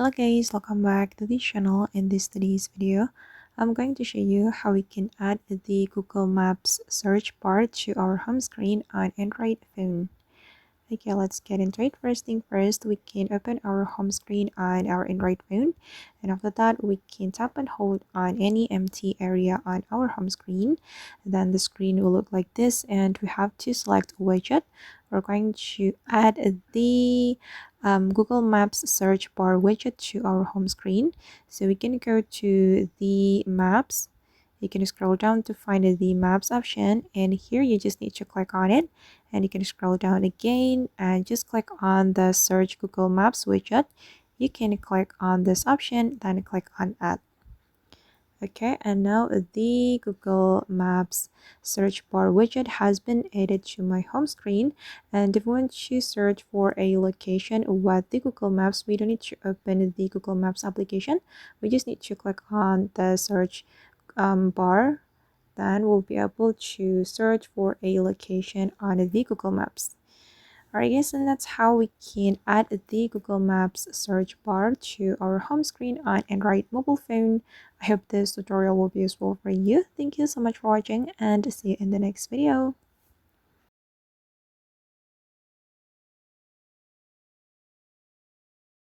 Hello guys, welcome back to the channel. In today's video, I'm going to show you how we can add the Google Maps search bar to our home screen on Android phone. Okay, let's get into it. First thing first, we can open our home screen on our Android phone, and after that we can tap and hold on any empty area on our home screen. Then the screen will look like this, and we have to select a widget. We're going to add the Google Maps search bar widget to our home screen. So we can go to the maps. You can scroll down to find the maps option, and here you just need to click on it, and you can scroll down again and just click on the search Google Maps widget. You can click on this option, then click on add. Okay, and now the Google Maps search bar widget has been added to my home screen. And if we want to search for a location with the Google Maps, we don't need to open the Google Maps application. We just need to click on the search bar. Then we'll be able to search for a location on the Google Maps. Alright guys, and that's how we can add the Google Maps search bar to our home screen on Android mobile phone. I hope this tutorial will be useful for you. Thank you so much for watching, and see you in the next video.